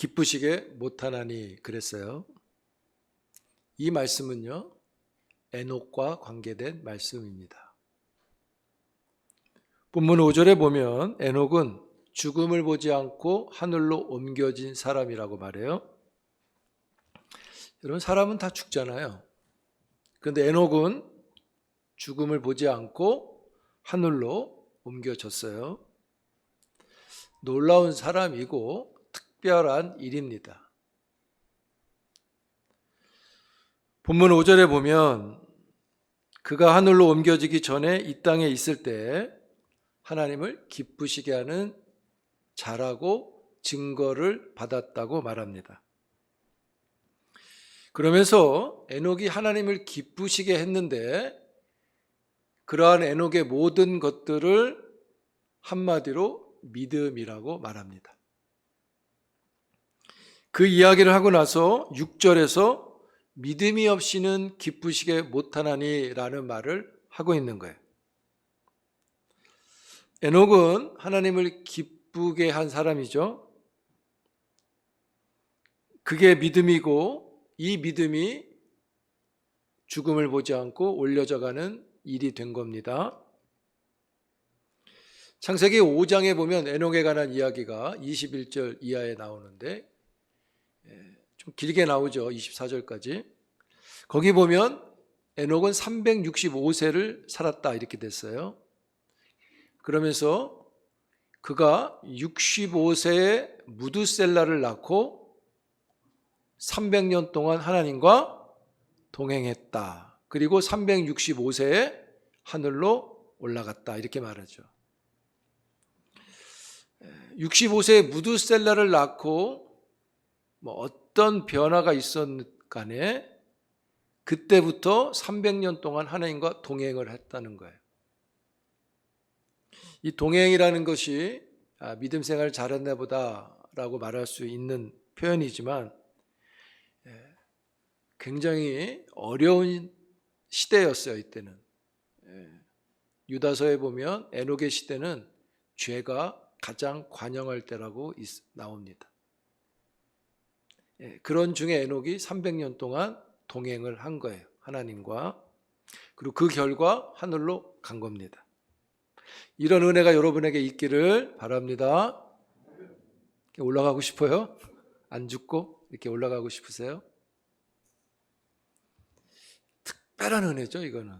기쁘시게 못하나니 그랬어요. 이 말씀은요, 에녹과 관계된 말씀입니다. 본문 5절에 보면 에녹은 죽음을 보지 않고 하늘로 옮겨진 사람이라고 말해요. 여러분, 사람은 다 죽잖아요. 그런데 에녹은 죽음을 보지 않고 하늘로 옮겨졌어요. 놀라운 사람이고 특별한 일입니다. 본문 5절에 보면 그가 하늘로 옮겨지기 전에 이 땅에 있을 때 하나님을 기쁘시게 하는 자라고 증거를 받았다고 말합니다. 그러면서 에녹이 하나님을 기쁘시게 했는데 그러한 에녹의 모든 것들을 한마디로 믿음이라고 말합니다. 그 이야기를 하고 나서 6절에서 믿음이 없이는 기쁘시게 못하나니 라는 말을 하고 있는 거예요. 에녹은 하나님을 기쁘게 한 사람이죠. 그게 믿음이고 이 믿음이 죽음을 보지 않고 올려져가는 일이 된 겁니다. 창세기 5장에 보면 에녹에 관한 이야기가 21절 이하에 나오는데 좀 길게 나오죠. 24절까지. 거기 보면 에녹은 365세를 살았다 이렇게 됐어요. 그러면서 그가 65세에 무두셀라를 낳고 300년 동안 하나님과 동행했다. 그리고 365세에 하늘로 올라갔다 이렇게 말하죠. 65세에 무두셀라를 낳고 어떤 변화가 있었든 간에 그때부터 300년 동안 하나님과 동행을 했다는 거예요. 이 동행이라는 것이 믿음 생활 잘했나 보다라고 말할 수 있는 표현이지만 굉장히 어려운 시대였어요. 이때는. 유다서에 보면 에녹의 시대는 죄가 가장 관영할 때라고 나옵니다. 그런 중에 에녹이 300년 동안 동행을 한 거예요. 하나님과. 그리고 그 결과 하늘로 간 겁니다. 이런 은혜가 여러분에게 있기를 바랍니다. 올라가고 싶어요? 안 죽고 이렇게 올라가고 싶으세요? 특별한 은혜죠, 이거는.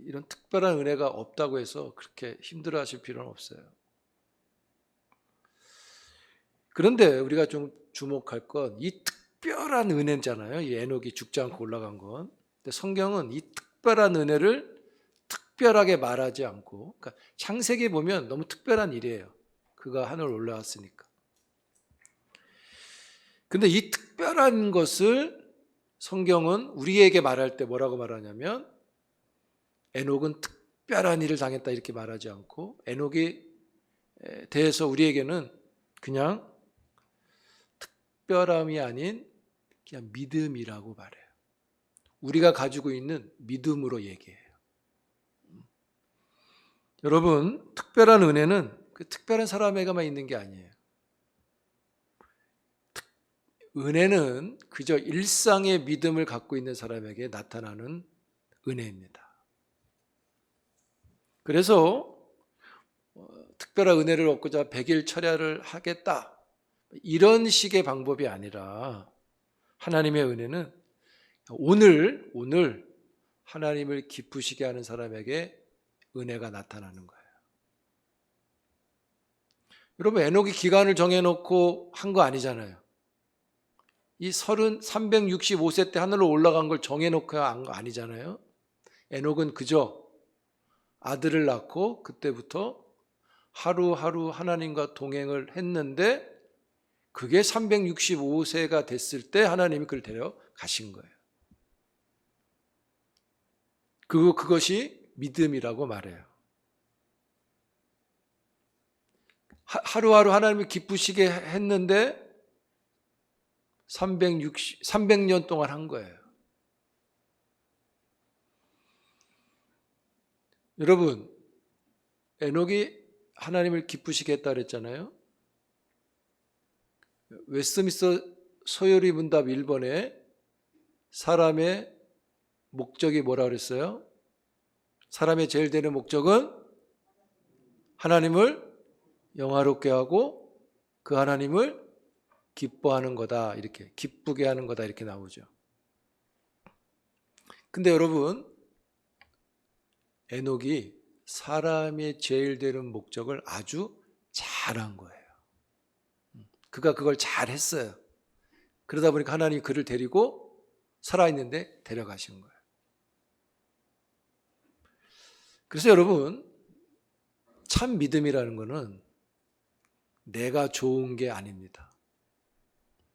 이런 특별한 은혜가 없다고 해서 그렇게 힘들어 하실 필요는 없어요. 그런데 우리가 좀 주목할 건 이 특별한 은혜잖아요. 이 에녹이 죽지 않고 올라간 건. 근데 성경은 이 특별한 은혜를 특별하게 말하지 않고, 그러니까 창세기 보면 너무 특별한 일이에요. 그가 하늘 올라왔으니까. 근데 이 특별한 것을 성경은 우리에게 말할 때 뭐라고 말하냐면 에녹은 특별한 일을 당했다 이렇게 말하지 않고 에녹에 대해서 우리에게는 그냥 특별함이 아닌 그냥 믿음이라고 말해요. 우리가 가지고 있는 믿음으로 얘기해요. 여러분, 특별한 은혜는 그 특별한 사람에게만 있는 게 아니에요. 은혜는 그저 일상의 믿음을 갖고 있는 사람에게 나타나는 은혜입니다. 그래서 특별한 은혜를 얻고자 100일 철야를 하겠다 이런 식의 방법이 아니라 하나님의 은혜는 오늘 하나님을 기쁘시게 하는 사람에게 은혜가 나타나는 거예요. 여러분, 에녹이 기간을 정해놓고 한 거 아니잖아요. 이 365세 때 하늘로 올라간 걸 정해놓고 한 거 아니잖아요. 에녹은 그저 아들을 낳고 그때부터 하루하루 하나님과 동행을 했는데 그게 365세가 됐을 때 하나님이 그를 데려가신 거예요. 그것이 믿음이라고 말해요. 하루하루 하나님을 기쁘시게 했는데 300년 동안 한 거예요. 여러분, 에녹이 하나님을 기쁘시게 했다 그랬잖아요. 웨스트민스터 서열의 문답 1번에 사람의 목적이 뭐라 그랬어요? 사람의 제일 되는 목적은 하나님을 영화롭게 하고 그 하나님을 기뻐하는 거다. 이렇게 기쁘게 하는 거다. 이렇게 나오죠. 근데 여러분, 에녹이 사람의 제일 되는 목적을 아주 잘한 거예요. 그가 그걸 잘했어요. 그러다 보니까 하나님이 그를 데리고 살아있는데 데려가신 거예요. 그래서 여러분, 참 믿음이라는 거는 내가 좋은 게 아닙니다.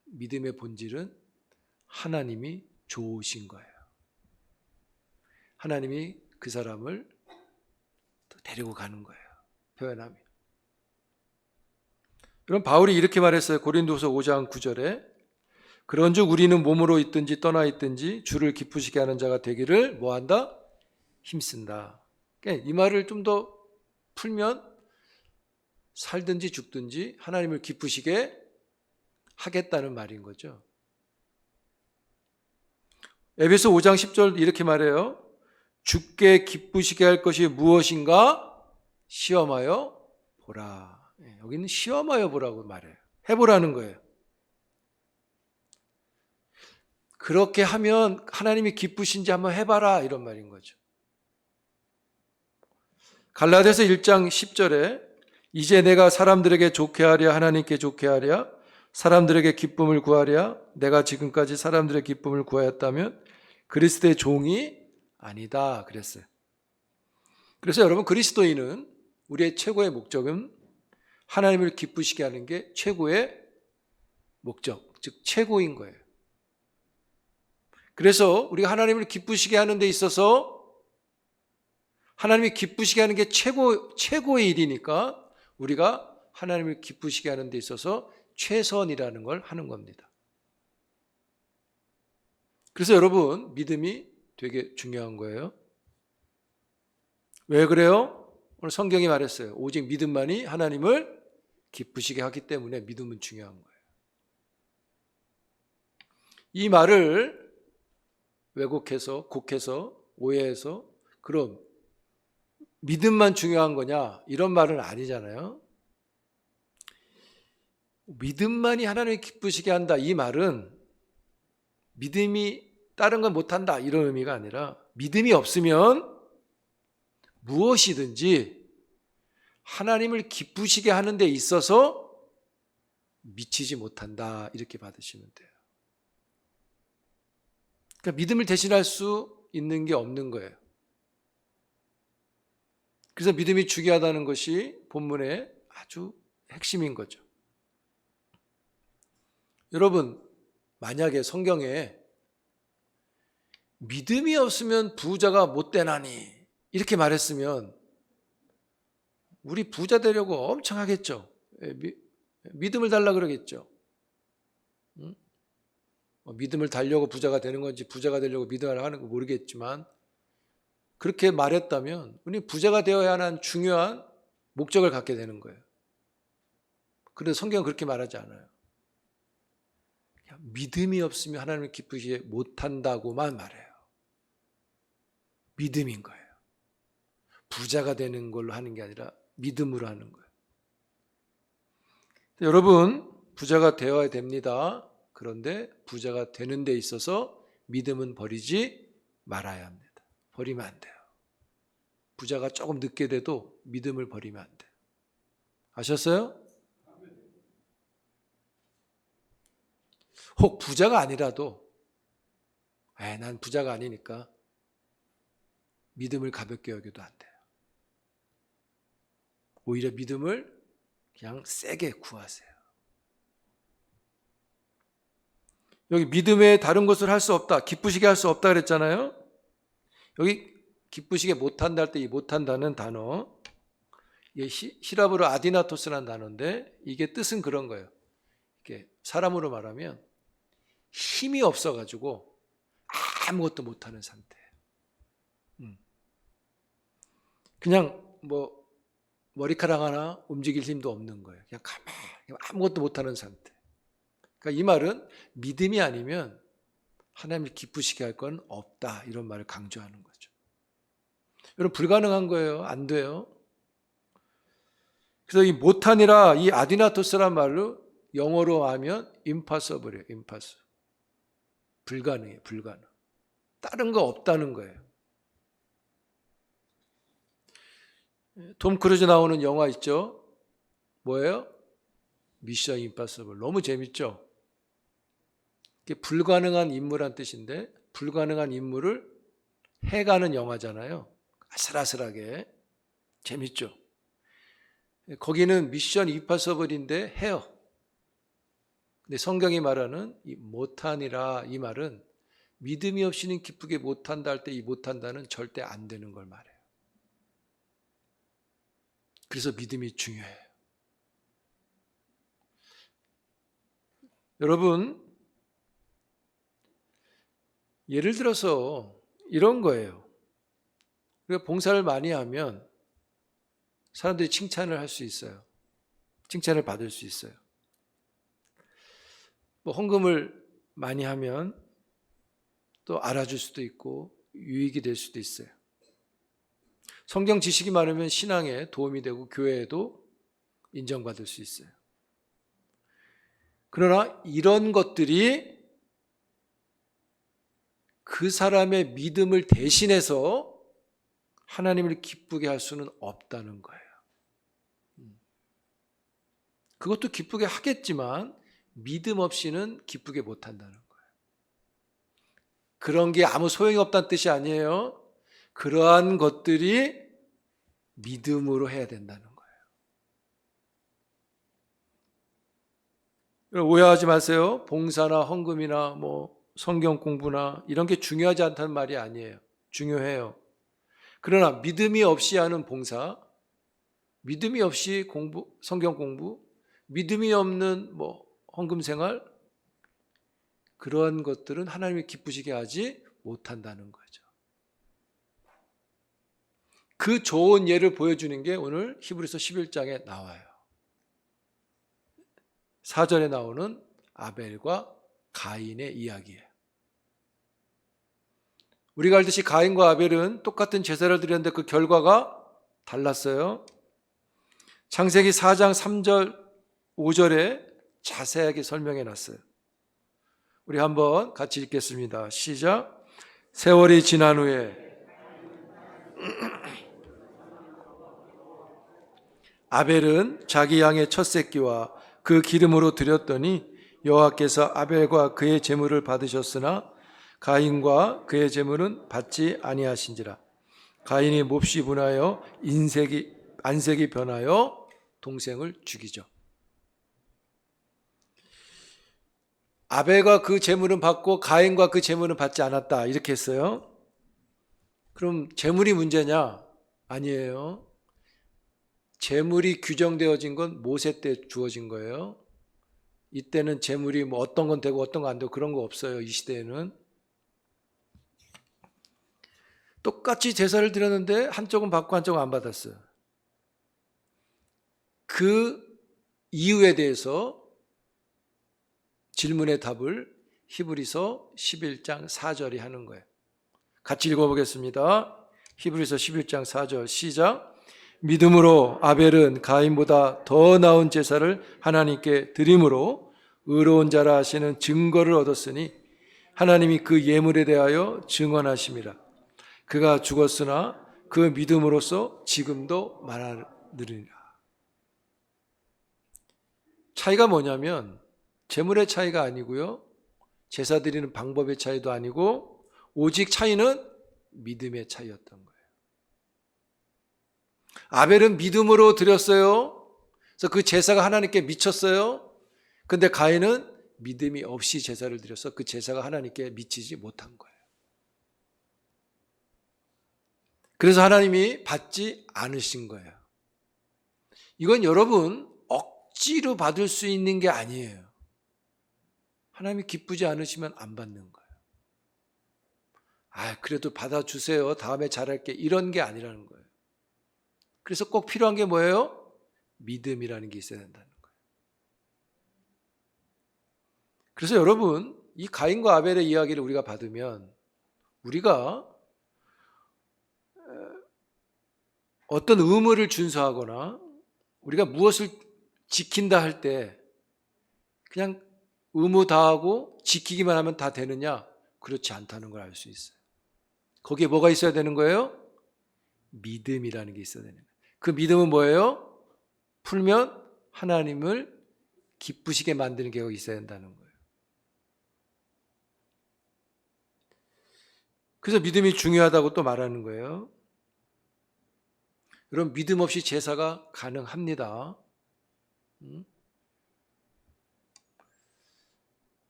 믿음의 본질은 하나님이 좋으신 거예요. 하나님이 그 사람을 데리고 가는 거예요. 표현하면. 그럼 바울이 이렇게 말했어요. 고린도서 5장 9절에 그런즉 우리는 몸으로 있든지 떠나 있든지 주를 기쁘시게 하는 자가 되기를 뭐한다? 힘쓴다. 그러니까 이 말을 좀 더 풀면 살든지 죽든지 하나님을 기쁘시게 하겠다는 말인 거죠. 에베소 5장 10절 이렇게 말해요. 주께 기쁘시게 할 것이 무엇인가? 시험하여 보라. 여기는 시험하여 보라고 말해요. 해보라는 거예요. 그렇게 하면 하나님이 기쁘신지 한번 해봐라 이런 말인 거죠. 갈라디아서 1장 10절에 이제 내가 사람들에게 좋게 하랴 하나님께 좋게 하랴 사람들에게 기쁨을 구하랴 내가 지금까지 사람들의 기쁨을 구하였다면 그리스도의 종이 아니다 그랬어요. 그래서 여러분 그리스도인은 우리의 최고의 목적은 하나님을 기쁘시게 하는 게 최고의 목적, 즉 최고인 거예요. 그래서 우리가 하나님을 기쁘시게 하는 데 있어서 하나님이 기쁘시게 하는 게 최고의 일이니까 우리가 하나님을 기쁘시게 하는 데 있어서 최선이라는 걸 하는 겁니다. 그래서 여러분 믿음이 되게 중요한 거예요. 왜 그래요? 오늘 성경이 말했어요. 오직 믿음만이 하나님을 기쁘시게 하기 때문에 믿음은 중요한 거예요. 이 말을 왜곡해서 곡해서 오해해서 그럼 믿음만 중요한 거냐 이런 말은 아니잖아요. 믿음만이 하나님을 기쁘시게 한다 이 말은 믿음이 다른 건 못한다 이런 의미가 아니라 믿음이 없으면 무엇이든지 하나님을 기쁘시게 하는 데 있어서 미치지 못한다 이렇게 받으시면 돼요. 그러니까 믿음을 대신할 수 있는 게 없는 거예요. 그래서 믿음이 중요하다는 것이 본문의 아주 핵심인 거죠. 여러분, 만약에 성경에 믿음이 없으면 부자가 못 되나니 이렇게 말했으면 우리 부자 되려고 엄청 하겠죠. 믿음을 달라 그러겠죠. 믿음을 달려고 부자가 되는 건지 부자가 되려고 믿음을 하는 거 모르겠지만 그렇게 말했다면 우리 부자가 되어야 하는 중요한 목적을 갖게 되는 거예요. 그런데 성경은 그렇게 말하지 않아요. 믿음이 없으면 하나님을 기쁘시게 못한다고만 말해요. 믿음인 거예요. 부자가 되는 걸로 하는 게 아니라 믿음으로 하는 거예요. 여러분 부자가 되어야 됩니다. 그런데 부자가 되는 데 있어서 믿음은 버리지 말아야 합니다. 버리면 안 돼요. 부자가 조금 늦게 돼도 믿음을 버리면 안 돼요. 아셨어요? 혹 부자가 아니라도 난 부자가 아니니까 믿음을 가볍게 여겨도 안 돼요. 오히려 믿음을 그냥 세게 구하세요. 여기 믿음에 다른 것을 할 수 없다, 기쁘시게 할 수 없다 그랬잖아요. 여기 기쁘시게 못한다 할 때 이 못한다는 단어, 이게 히라브로 아디나토스라는 단어인데 이게 뜻은 그런 거예요. 이게 사람으로 말하면 힘이 없어가지고 아무것도 못하는 상태예요. 그냥 머리카락 하나 움직일 힘도 없는 거예요. 그냥 가만히 아무것도 못하는 상태. 그러니까 이 말은 믿음이 아니면 하나님을 기쁘시게 할 건 없다, 이런 말을 강조하는 거죠. 여러분, 불가능한 거예요. 안 돼요. 그래서 이 못하니라, 이 아디나토스란 말로 영어로 하면 impossible이에요. impossible. 불가능해요. 불가능. 다른 거 없다는 거예요. 톰 크루즈 나오는 영화 있죠? 뭐예요? 미션 임파서블. 너무 재밌죠? 이게 불가능한 인물란 뜻인데, 불가능한 인물을 해가는 영화잖아요. 아슬아슬하게. 재밌죠? 거기는 미션 임파서블인데 해요. 근데 성경이 말하는 이 못하니라, 이 말은 믿음이 없이는 기쁘게 못한다 할 때 이 못한다는 절대 안 되는 걸 말해요. 그래서 믿음이 중요해요. 여러분, 예를 들어서 이런 거예요. 우리가 봉사를 많이 하면 사람들이 칭찬을 할 수 있어요. 칭찬을 받을 수 있어요. 뭐 헌금을 많이 하면 또 알아줄 수도 있고 유익이 될 수도 있어요. 성경 지식이 많으면 신앙에 도움이 되고 교회에도 인정받을 수 있어요. 그러나 이런 것들이 그 사람의 믿음을 대신해서 하나님을 기쁘게 할 수는 없다는 거예요. 그것도 기쁘게 하겠지만 믿음 없이는 기쁘게 못한다는 거예요. 그런 게 아무 소용이 없다는 뜻이 아니에요. 그러한 것들이 믿음으로 해야 된다는 거예요. 오해하지 마세요. 봉사나 헌금이나 뭐 성경 공부나 이런 게 중요하지 않다는 말이 아니에요. 중요해요. 그러나 믿음이 없이 하는 봉사, 믿음이 없이 공부, 성경 공부, 믿음이 없는 뭐 헌금 생활, 그러한 것들은 하나님이 기쁘시게 하지 못한다는 거죠. 그 좋은 예를 보여주는 게 오늘 히브리서 11장에 나와요. 4절에 나오는 아벨과 가인의 이야기예요. 우리가 알듯이 가인과 아벨은 똑같은 제사를 드렸는데 그 결과가 달랐어요. 창세기 4장 3절 5절에 자세하게 설명해 놨어요. 우리 한번 같이 읽겠습니다. 시작. 세월이 지난 후에 아벨은 자기 양의 첫 새끼와 그 기름으로 드렸더니 여호와께서 아벨과 그의 제물을 받으셨으나 가인과 그의 제물은 받지 아니하신지라. 가인이 몹시 분하여 안색이 변하여 동생을 죽이죠. 아벨과 그 제물은 받고 가인과 그 제물은 받지 않았다, 이렇게 했어요. 그럼 제물이 문제냐? 아니에요. 제물이 규정되어진 건 모세 때 주어진 거예요. 이때는 제물이 뭐 어떤 건 되고 어떤 건 안 되고 그런 거 없어요. 이 시대에는. 똑같이 제사를 드렸는데 한쪽은 받고 한쪽은 안 받았어요. 그 이유에 대해서 질문의 답을 히브리서 11장 4절이 하는 거예요. 같이 읽어보겠습니다. 히브리서 11장 4절 시작. 믿음으로 아벨은 가인보다 더 나은 제사를 하나님께 드림으로 의로운 자라 하시는 증거를 얻었으니 하나님이 그 예물에 대하여 증언하심이라. 그가 죽었으나 그 믿음으로써 지금도 말하느니라. 차이가 뭐냐면 제물의 차이가 아니고요, 제사 드리는 방법의 차이도 아니고 오직 차이는 믿음의 차이였던 거예요. 아벨은 믿음으로 드렸어요. 그래서 그 제사가 하나님께 미쳤어요. 근데 가인은 믿음이 없이 제사를 드려서 그 제사가 하나님께 미치지 못한 거예요. 그래서 하나님이 받지 않으신 거예요. 이건 여러분 억지로 받을 수 있는 게 아니에요. 하나님이 기쁘지 않으시면 안 받는 거예요. 그래도 받아주세요. 다음에 잘할게. 이런 게 아니라는 거예요. 그래서 꼭 필요한 게 뭐예요? 믿음이라는 게 있어야 된다는 거예요. 그래서 여러분, 이 가인과 아벨의 이야기를 우리가 받으면 우리가 어떤 의무를 준수하거나 우리가 무엇을 지킨다 할 때 그냥 의무 다하고 지키기만 하면 다 되느냐? 그렇지 않다는 걸 알 수 있어요. 거기에 뭐가 있어야 되는 거예요? 믿음이라는 게 있어야 되는 거예요. 그 믿음은 뭐예요? 풀면 하나님을 기쁘시게 만드는 게 여기 있어야 된다는 거예요. 그래서 믿음이 중요하다고 또 말하는 거예요. 여러분, 믿음 없이 제사가 가능합니다.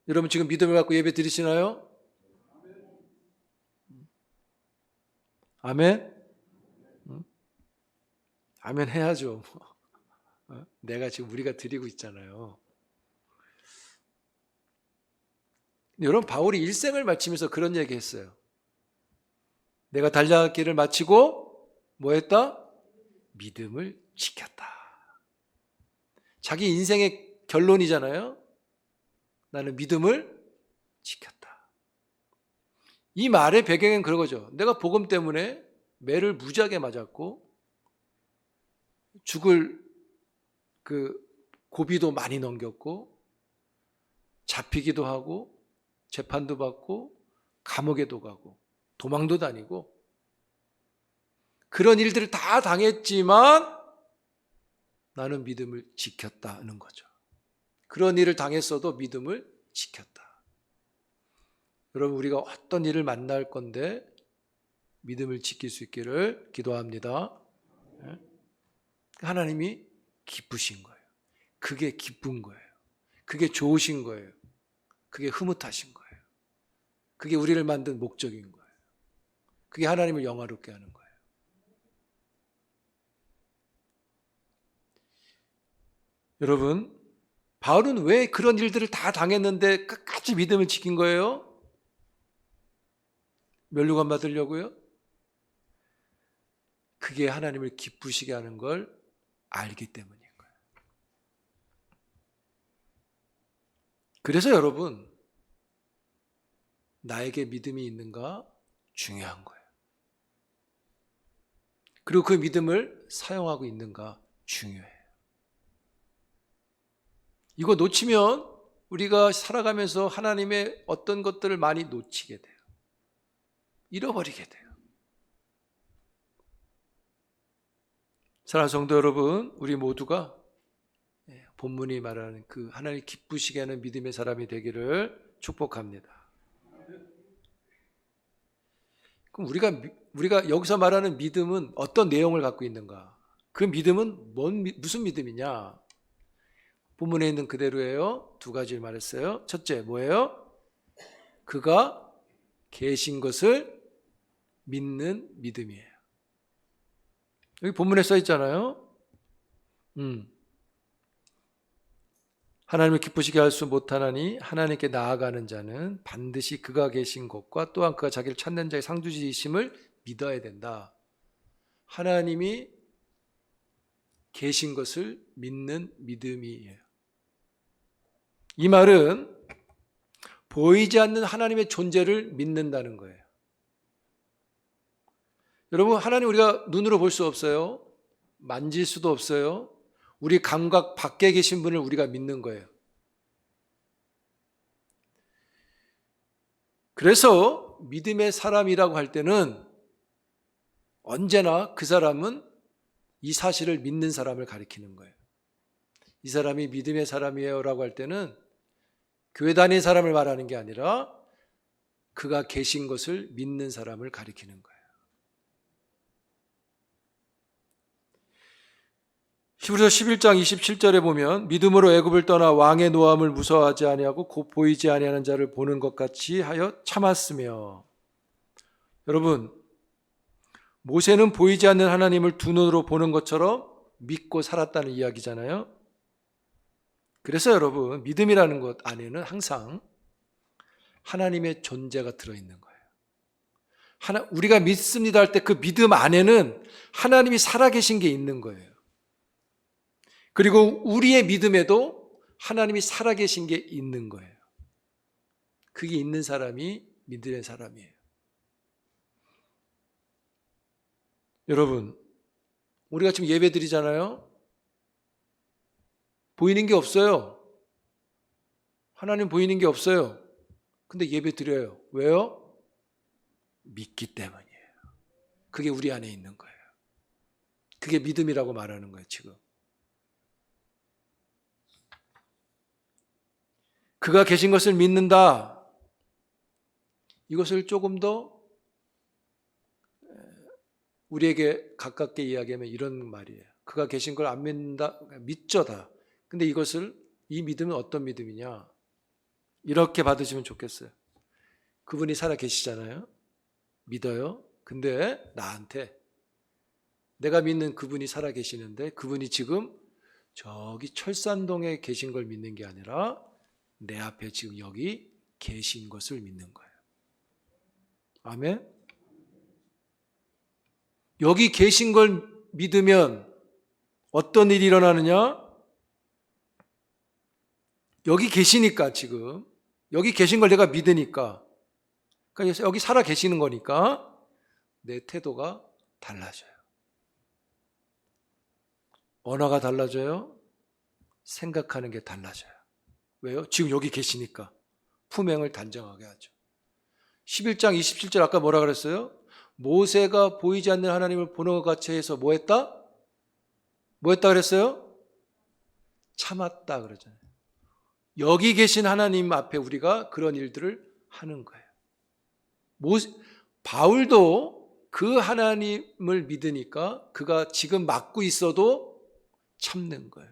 여러분 지금 믿음을 갖고 예배 드리시나요? 아멘? 아멘 해야죠. 내가 지금 우리가 드리고 있잖아요. 여러분, 바울이 일생을 마치면서 그런 얘기 했어요. 내가 달려갈 길을 마치고 뭐 했다? 믿음을 지켰다. 자기 인생의 결론이잖아요. 나는 믿음을 지켰다. 이 말의 배경은 그런 거죠. 내가 복음 때문에 매를 무지하게 맞았고 죽을 그 고비도 많이 넘겼고 잡히기도 하고 재판도 받고 감옥에도 가고 도망도 다니고 그런 일들을 다 당했지만 나는 믿음을 지켰다는 거죠. 그런 일을 당했어도 믿음을 지켰다. 여러분, 우리가 어떤 일을 만날 건데 믿음을 지킬 수 있기를 기도합니다. 하나님이 기쁘신 거예요. 그게 기쁜 거예요. 그게 좋으신 거예요. 그게 흐뭇하신 거예요. 그게 우리를 만든 목적인 거예요. 그게 하나님을 영화롭게 하는 거예요. 여러분, 바울은 왜 그런 일들을 다 당했는데 끝까지 믿음을 지킨 거예요? 면류관 받으려고요? 그게 하나님을 기쁘시게 하는 걸 알기 때문인 거예요. 그래서 여러분, 나에게 믿음이 있는가 중요한 거예요. 그리고 그 믿음을 사용하고 있는가 중요해요. 이거 놓치면 우리가 살아가면서 하나님의 어떤 것들을 많이 놓치게 돼요. 잃어버리게 돼요. 사랑하는 성도 여러분, 우리 모두가 본문이 말하는 그 하나님 기쁘시게 하는 믿음의 사람이 되기를 축복합니다. 그럼 우리가 여기서 말하는 믿음은 어떤 내용을 갖고 있는가? 그 믿음은 무슨 믿음이냐? 본문에 있는 그대로예요. 두 가지를 말했어요. 첫째, 뭐예요? 그가 계신 것을 믿는 믿음이에요. 여기 본문에 써 있잖아요. 하나님을 기쁘시게 할 수 못하나니 하나님께 나아가는 자는 반드시 그가 계신 것과 또한 그가 자기를 찾는 자의 상주지이심을 믿어야 된다. 하나님이 계신 것을 믿는 믿음이에요. 이 말은 보이지 않는 하나님의 존재를 믿는다는 거예요. 여러분, 하나님 우리가 눈으로 볼 수 없어요. 만질 수도 없어요. 우리 감각 밖에 계신 분을 우리가 믿는 거예요. 그래서 믿음의 사람이라고 할 때는 언제나 그 사람은 이 사실을 믿는 사람을 가리키는 거예요. 이 사람이 믿음의 사람이에요 라고 할 때는 교회 다니는 사람을 말하는 게 아니라 그가 계신 것을 믿는 사람을 가리키는 거예요. 히브리서 11장 27절에 보면 믿음으로 애굽을 떠나 왕의 노함을 무서워하지 아니하고 곧 보이지 아니하는 자를 보는 것 같이 하여 참았으며. 여러분, 모세는 보이지 않는 하나님을 두 눈으로 보는 것처럼 믿고 살았다는 이야기잖아요. 그래서 여러분, 믿음이라는 것 안에는 항상 하나님의 존재가 들어있는 거예요. 우리가 믿습니다 할 때 그 믿음 안에는 하나님이 살아계신 게 있는 거예요. 그리고 우리의 믿음에도 하나님이 살아계신 게 있는 거예요. 그게 있는 사람이 믿음의 사람이에요. 여러분, 우리가 지금 예배 드리잖아요. 보이는 게 없어요. 하나님 보이는 게 없어요. 근데 예배 드려요. 왜요? 믿기 때문이에요. 그게 우리 안에 있는 거예요. 그게 믿음이라고 말하는 거예요, 지금. 그가 계신 것을 믿는다. 이것을 조금 더 우리에게 가깝게 이야기하면 이런 말이에요. 그가 계신 걸 안 믿는다, 믿죠다. 근데 이 믿음은 어떤 믿음이냐? 이렇게 받으시면 좋겠어요. 그분이 살아 계시잖아요. 믿어요. 근데 나한테 내가 믿는 그분이 살아 계시는데 그분이 지금 저기 철산동에 계신 걸 믿는 게 아니라 내 앞에 지금 여기 계신 것을 믿는 거예요. 아멘? 여기 계신 걸 믿으면 어떤 일이 일어나느냐? 여기 계시니까 지금 여기 계신 걸 내가 믿으니까 그러니까 여기 살아 계시는 거니까 내 태도가 달라져요. 언어가 달라져요. 생각하는 게 달라져요. 왜요? 지금 여기 계시니까 품행을 단정하게 하죠. 11장 27절 아까 뭐라 그랬어요? 모세가 보이지 않는 하나님을 보는 것 같이 해서 뭐 했다? 뭐 했다 그랬어요? 참았다 그러잖아요. 여기 계신 하나님 앞에 우리가 그런 일들을 하는 거예요. 바울도 그 하나님을 믿으니까 그가 지금 맡고 있어도 참는 거예요.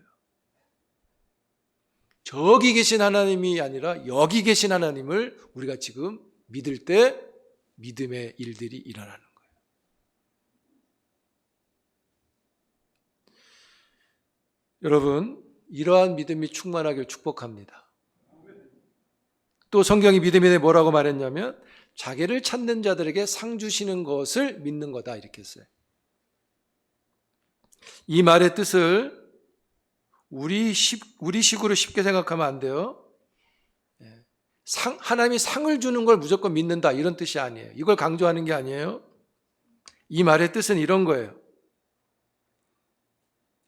저기 계신 하나님이 아니라 여기 계신 하나님을 우리가 지금 믿을 때 믿음의 일들이 일어나는 거예요. 여러분, 이러한 믿음이 충만하길 축복합니다. 또 성경이 믿음에 대해 뭐라고 말했냐면 자기를 찾는 자들에게 상 주시는 것을 믿는 거다 이렇게 했어요. 이 말의 뜻을 우리식으로 쉽게 생각하면 안 돼요. 하나님이 상을 주는 걸 무조건 믿는다 이런 뜻이 아니에요. 이걸 강조하는 게 아니에요. 이 말의 뜻은 이런 거예요.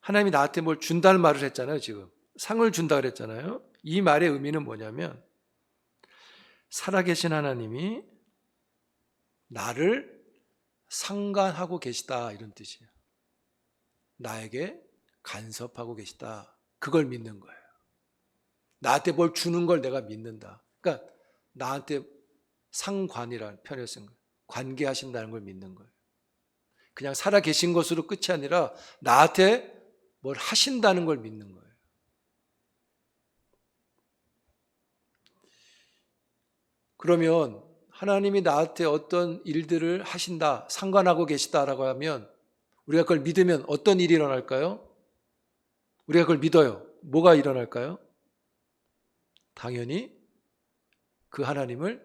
하나님이 나한테 뭘 준다는 말을 했잖아요. 지금 상을 준다 그랬잖아요. 이 말의 의미는 뭐냐면 살아계신 하나님이 나를 상관하고 계시다 이런 뜻이에요. 나에게 간섭하고 계시다. 그걸 믿는 거예요. 나한테 뭘 주는 걸 내가 믿는다. 그러니까 나한테 상관이라는 표현을 쓴 거예요. 관계하신다는 걸 믿는 거예요. 그냥 살아계신 것으로 끝이 아니라 나한테 뭘 하신다는 걸 믿는 거예요. 그러면 하나님이 나한테 어떤 일들을 하신다, 상관하고 계시다라고 하면 우리가 그걸 믿으면 어떤 일이 일어날까요? 우리가 그걸 믿어요. 뭐가 일어날까요? 당연히 그 하나님을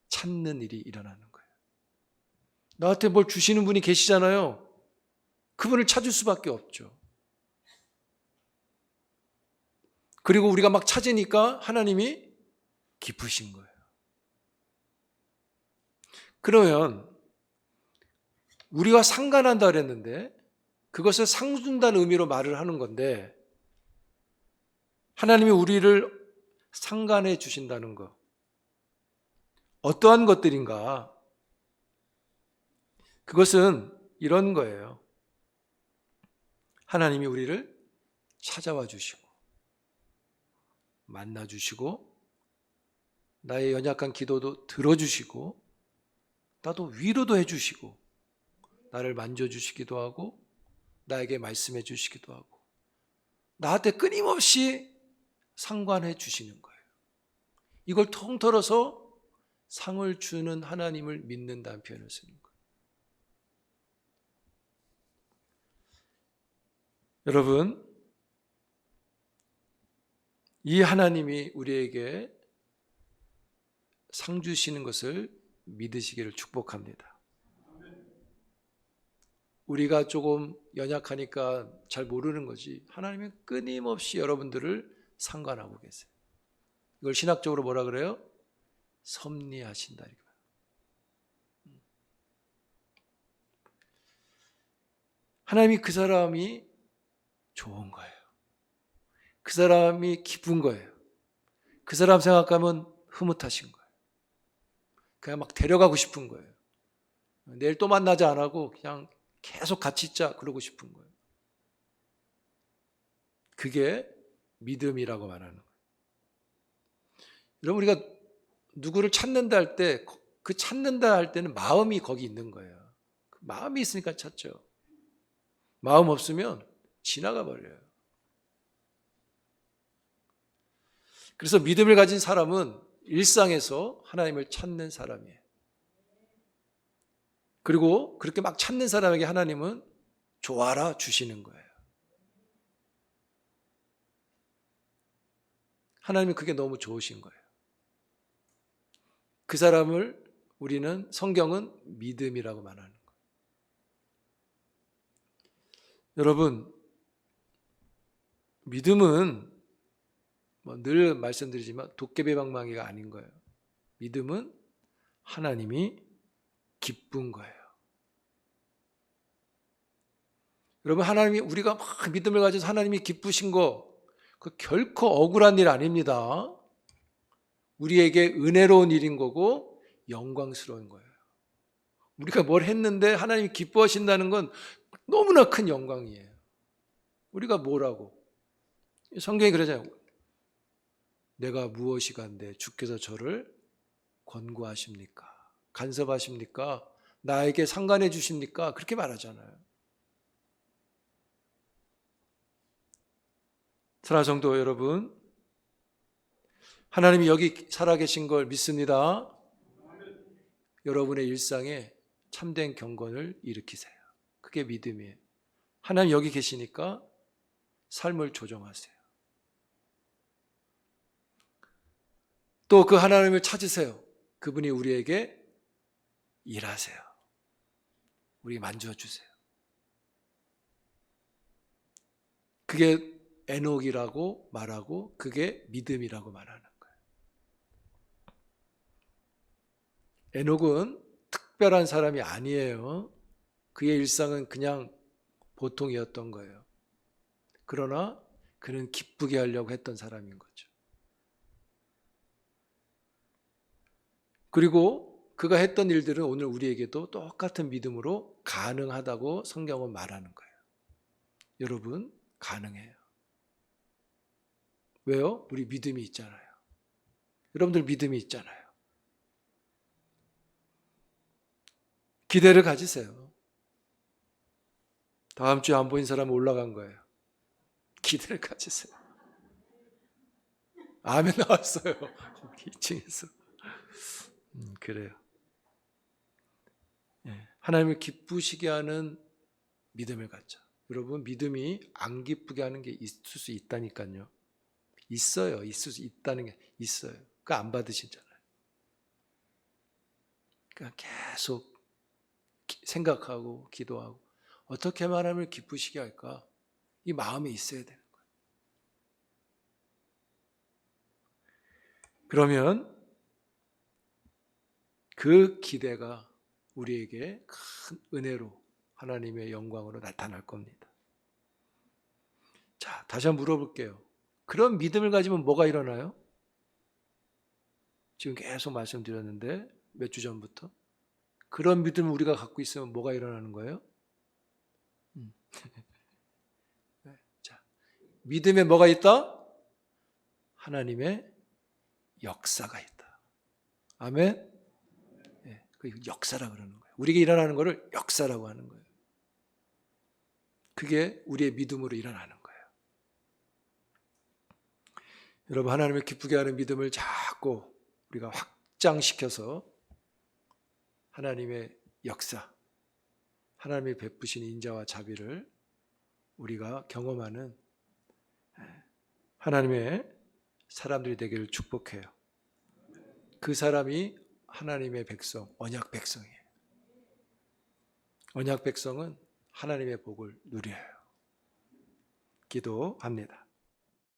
찾는 일이 일어나는 거예요. 나한테 뭘 주시는 분이 계시잖아요. 그분을 찾을 수밖에 없죠. 그리고 우리가 막 찾으니까 하나님이 기쁘신 거예요. 그러면 우리가 상관한다 그랬는데 그것을 상 준다는 의미로 말을 하는 건데 하나님이 우리를 상관해 주신다는 것 어떠한 것들인가? 그것은 이런 거예요. 하나님이 우리를 찾아와 주시고 만나 주시고 나의 연약한 기도도 들어주시고 나도 위로도 해주시고 나를 만져주시기도 하고 나에게 말씀해 주시기도 하고 나한테 끊임없이 상관해 주시는 거예요. 이걸 통틀어서 상을 주는 하나님을 믿는다는 표현을 쓰는 거예요. 여러분, 이 하나님이 우리에게 상 주시는 것을 믿으시기를 축복합니다. 우리가 조금 연약하니까 잘 모르는 거지 하나님은 끊임없이 여러분들을 상관하고 계세요. 이걸 신학적으로 뭐라 그래요? 섭리하신다. 하나님이 그 사람이 좋은 거예요. 그 사람이 기쁜 거예요. 그 사람 생각하면 흐뭇하신 거예요. 그냥 막 데려가고 싶은 거예요. 내일 또 만나자 안 하고 그냥 계속 같이 있자 그러고 싶은 거예요. 그게 믿음이라고 말하는 거예요. 여러분, 우리가 누구를 찾는다 할 때, 그 찾는다 할 때는 마음이 거기 있는 거예요. 마음이 있으니까 찾죠. 마음 없으면 지나가 버려요. 그래서 믿음을 가진 사람은 일상에서 하나님을 찾는 사람이에요. 그리고 그렇게 막 찾는 사람에게 하나님은 좋아라 주시는 거예요. 하나님은 그게 너무 좋으신 거예요. 그 사람을 우리는 성경은 믿음이라고 말하는 거예요. 여러분, 믿음은 늘 말씀드리지만 도깨비방망이가 아닌 거예요. 믿음은 하나님이 기쁜 거예요. 여러분, 하나님이 우리가 막 믿음을 가져서 하나님이 기쁘신 거, 그 결코 억울한 일 아닙니다. 우리에게 은혜로운 일인 거고 영광스러운 거예요. 우리가 뭘 했는데 하나님이 기뻐하신다는 건 너무나 큰 영광이에요. 우리가 뭐라고? 성경이 그러잖아요. 내가 무엇이 간데 주께서 저를 권고하십니까? 간섭하십니까? 나에게 상관해 주십니까? 그렇게 말하잖아요. 사랑하는 성도 여러분, 하나님이 여기 살아계신 걸 믿습니다. 여러분의 일상에 참된 경건을 일으키세요. 그게 믿음이에요. 하나님 여기 계시니까 삶을 조정하세요. 또 그 하나님을 찾으세요. 그분이 우리에게 일하세요. 우리 만져주세요. 그게 에녹이라고 말하고 그게 믿음이라고 말하는 거예요. 에녹은 특별한 사람이 아니에요. 그의 일상은 그냥 보통이었던 거예요. 그러나 그는 기쁘게 하려고 했던 사람인 거죠. 그리고 그가 했던 일들은 오늘 우리에게도 똑같은 믿음으로 가능하다고 성경은 말하는 거예요. 여러분, 가능해요. 왜요? 우리 믿음이 있잖아요. 여러분들 믿음이 있잖아요. 기대를 가지세요. 다음 주에 안 보인 사람은 올라간 거예요. 기대를 가지세요. 아멘 나왔어요. 2층에서. 그래요. 하나님을 기쁘시게 하는 믿음을 갖자. 여러분, 믿음이 안 기쁘게 하는 게 있을 수 있다니까요. 있어요. 있을 수 있다는 게 있어요. 그거 안 받으시잖아요. 그러니까 계속 생각하고 기도하고 어떻게 하나님을 기쁘시게 할까? 이 마음에 있어야 되는 거예요. 그러면 그 기대가 우리에게 큰 은혜로 하나님의 영광으로 나타날 겁니다. 자, 다시 한번 물어볼게요. 그런 믿음을 가지면 뭐가 일어나요? 지금 계속 말씀드렸는데 몇 주 전부터 그런 믿음을 우리가 갖고 있으면 뭐가 일어나는 거예요? 자, 믿음에 뭐가 있다? 하나님의 역사가 있다. 아멘. 네, 그 역사라 그러는 거예요. 우리에게 일어나는 것을 역사라고 하는 거예요. 그게 우리의 믿음으로 일어나는 거예요. 여러분, 하나님을 기쁘게 하는 믿음을 자꾸 우리가 확장시켜서 하나님의 역사, 하나님의 베푸신 인자와 자비를 우리가 경험하는 하나님의 사람들이 되기를 축복해요. 그 사람이 하나님의 백성, 언약 백성이에요. 언약 백성은 하나님의 복을 누려요. 기도합니다.